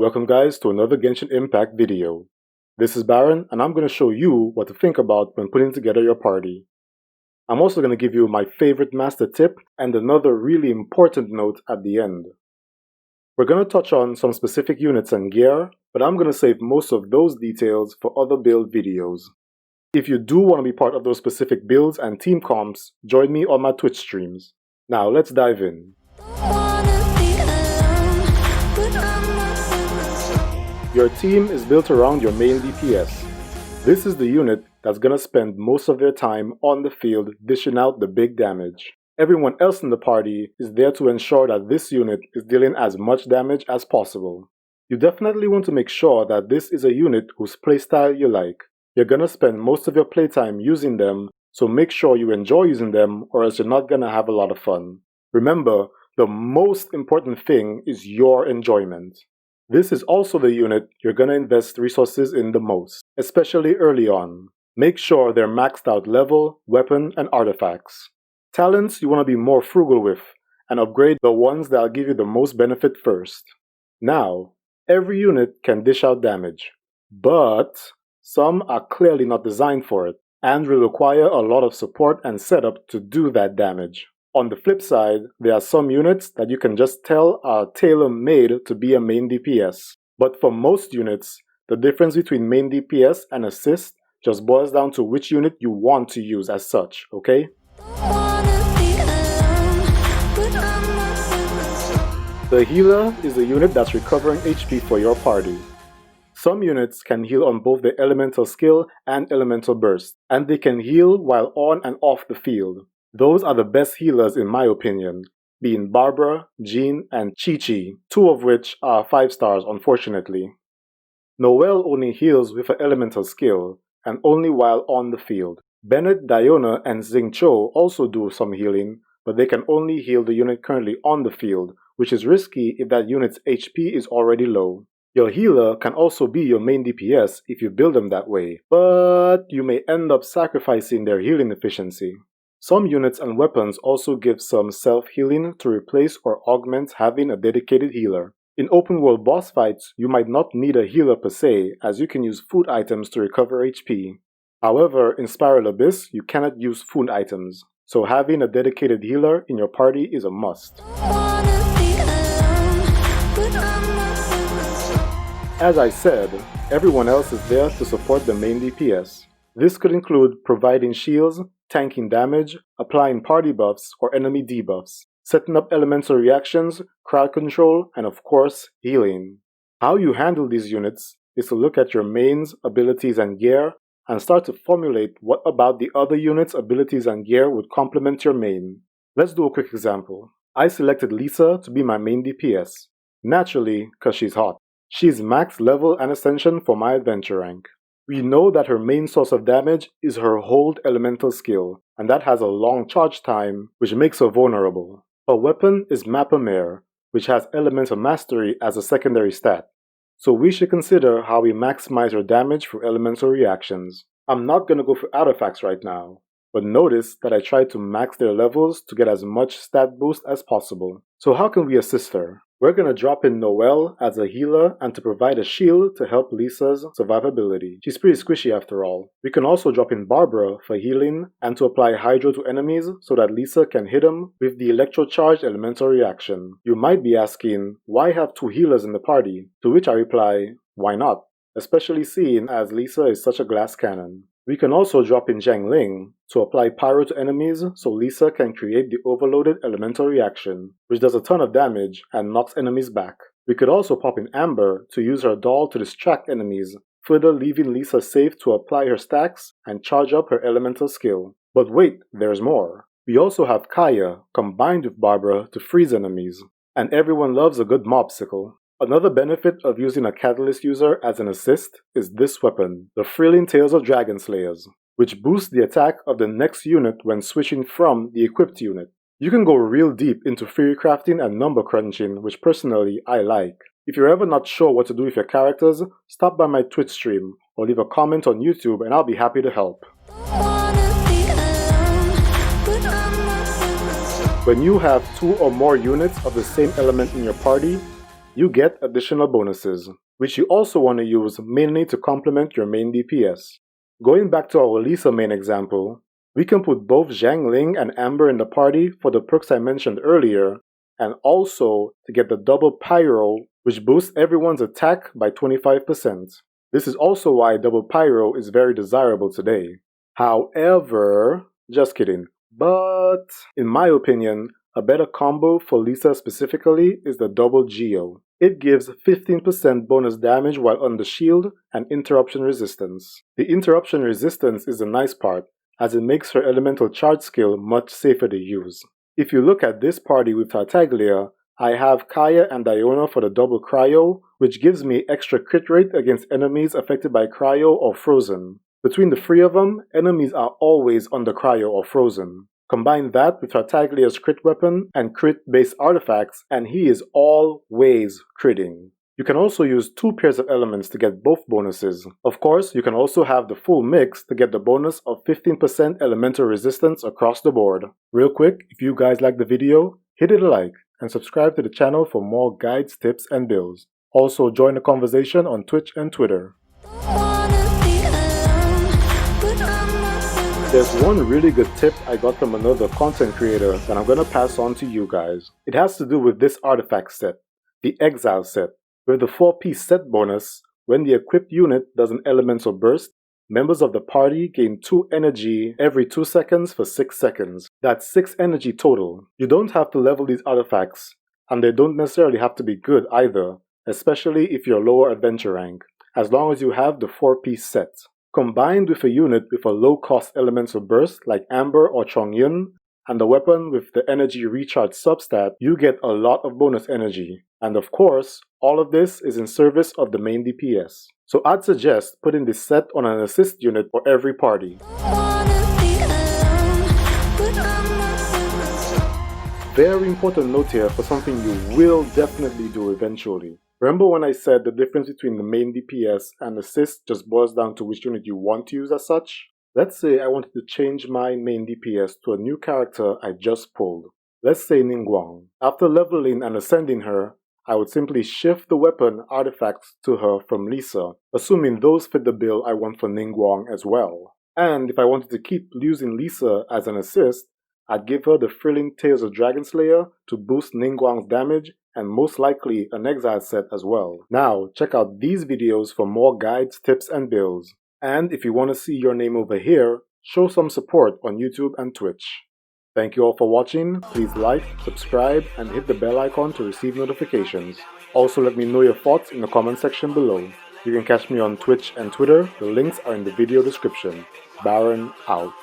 Welcome guys to another Genshin Impact video. This is Baron and I'm going to show you what to think about when putting together your party. I'm also going to give you my favorite master tip and another really important note at the end. We're going to touch on some specific units and gear, but I'm going to save most of those details for other build videos. If you do want to be part of those specific builds and team comps, join me on my Twitch streams. Now let's dive in. Your team is built around your main DPS. This is the unit that's gonna spend most of their time on the field dishing out the big damage. Everyone else in the party is there to ensure that this unit is dealing as much damage as possible. You definitely want to make sure that this is a unit whose playstyle you like. You're gonna spend most of your playtime using them, so make sure you enjoy using them or else you're not gonna have a lot of fun. Remember, the most important thing is your enjoyment. This is also the unit you're going to invest resources in the most, especially early on. Make sure they're maxed out level, weapon, and artifacts. Talents you want to be more frugal with, and upgrade the ones that'll give you the most benefit first. Now, every unit can dish out damage, but some are clearly not designed for it, and will require a lot of support and setup to do that damage. On the flip side, there are some units that you can just tell are tailor-made to be a main DPS. But for most units, the difference between main DPS and assist just boils down to which unit you want to use as such, okay? The healer is a unit that's recovering HP for your party. Some units can heal on both the elemental skill and elemental burst, and they can heal while on and off the field. Those are the best healers in my opinion, being Barbara, Jean, and Chi-Chi, two of which are 5 stars unfortunately. Noelle only heals with an elemental skill, and only while on the field. Bennett, Diona, and Xingqiu also do some healing, but they can only heal the unit currently on the field, which is risky if that unit's HP is already low. Your healer can also be your main DPS if you build them that way, but you may end up sacrificing their healing efficiency. Some units and weapons also give some self-healing to replace or augment having a dedicated healer. In open world boss fights, you might not need a healer per se, as you can use food items to recover HP. However, in Spiral Abyss, you cannot use food items, so having a dedicated healer in your party is a must. As I said, everyone else is there to support the main DPS. This could include providing shields, tanking damage, applying party buffs or enemy debuffs, setting up elemental reactions, crowd control, and of course, healing. How you handle these units is to look at your main's abilities and gear and start to formulate what about the other units' abilities and gear would complement your main. Let's do a quick example. I selected Lisa to be my main DPS, naturally because she's hot. She's max level and ascension for my adventure rank. We know that her main source of damage is her hold elemental skill, and that has a long charge time, which makes her vulnerable. Her weapon is Mappa Mare, which has elemental mastery as a secondary stat. So we should consider how we maximize her damage through elemental reactions. I'm not going to go for artifacts right now, but notice that I tried to max their levels to get as much stat boost as possible. So how can we assist her? We're going to drop in Noelle as a healer and to provide a shield to help Lisa's survivability. She's pretty squishy after all. We can also drop in Barbara for healing and to apply Hydro to enemies so that Lisa can hit them with the electrocharged elemental reaction. You might be asking, why have 2 healers in the party? To which I reply, why not? Especially seeing as Lisa is such a glass cannon. We can also drop in Zhang Ling to apply pyro to enemies so Lisa can create the overloaded elemental reaction, which does a ton of damage and knocks enemies back. We could also pop in Amber to use her doll to distract enemies, further leaving Lisa safe to apply her stacks and charge up her elemental skill. But wait, there's more. We also have Kaya combined with Barbara to freeze enemies, and everyone loves a good mobsicle. Another benefit of using a Catalyst user as an assist is this weapon, the Thrilling Tales of Dragon Slayers, which boosts the attack of the next unit when switching from the equipped unit. You can go real deep into theory crafting and number crunching, which personally I like. If you're ever not sure what to do with your characters, stop by my Twitch stream or leave a comment on YouTube and I'll be happy to help. When you have 2 or more units of the same element in your party, you get additional bonuses, which you also want to use mainly to complement your main DPS. Going back to our Lisa main example, we can put both Xiangling and Amber in the party for the perks I mentioned earlier, and also to get the double Pyro, which boosts everyone's attack by 25%. This is also why double Pyro is very desirable today. However, just kidding, but in my opinion, a better combo for Lisa specifically is the double Geo. It gives 15% bonus damage while on the shield and interruption resistance. The interruption resistance is the nice part, as it makes her elemental charge skill much safer to use. If you look at this party with Tartaglia, I have Kaya and Diona for the double Cryo, which gives me extra crit rate against enemies affected by Cryo or Frozen. Between the three of them, enemies are always under Cryo or Frozen. Combine that with Tartaglia's crit weapon and crit-based artifacts, and he is always critting. You can also use 2 pairs of elements to get both bonuses. Of course, you can also have the full mix to get the bonus of 15% elemental resistance across the board. Real quick, if you guys like the video, hit it a like and subscribe to the channel for more guides, tips, and builds. Also join the conversation on Twitch and Twitter. There's one really good tip I got from another content creator that I'm gonna pass on to you guys. It has to do with this artifact set, the Exile set. With the 4-piece set bonus, when the equipped unit does an elemental burst, members of the party gain 2 energy every 2 seconds for 6 seconds. That's 6 energy total. You don't have to level these artifacts, and they don't necessarily have to be good either, especially if you're lower adventure rank, as long as you have the 4-piece set. Combined with a unit with a low-cost elemental burst like Amber or Chongyun, and the weapon with the energy recharge substat, you get a lot of bonus energy. And of course, all of this is in service of the main DPS. So I'd suggest putting this set on an assist unit for every party. Very important note here for something you will definitely do eventually. Remember when I said the difference between the main DPS and assist just boils down to which unit you want to use as such? Let's say I wanted to change my main DPS to a new character I just pulled. Let's say Ningguang. After leveling and ascending her, I would simply shift the weapon artifacts to her from Lisa, assuming those fit the build I want for Ningguang as well. And if I wanted to keep using Lisa as an assist, I'd give her the Thrilling Tales of Dragonslayer to boost Ningguang's damage and most likely an Exile set as well. Now, check out these videos for more guides, tips, and builds. And if you want to see your name over here, show some support on YouTube and Twitch. Thank you all for watching. Please like, subscribe, and hit the bell icon to receive notifications. Also, let me know your thoughts in the comment section below. You can catch me on Twitch and Twitter. The links are in the video description. Baron out.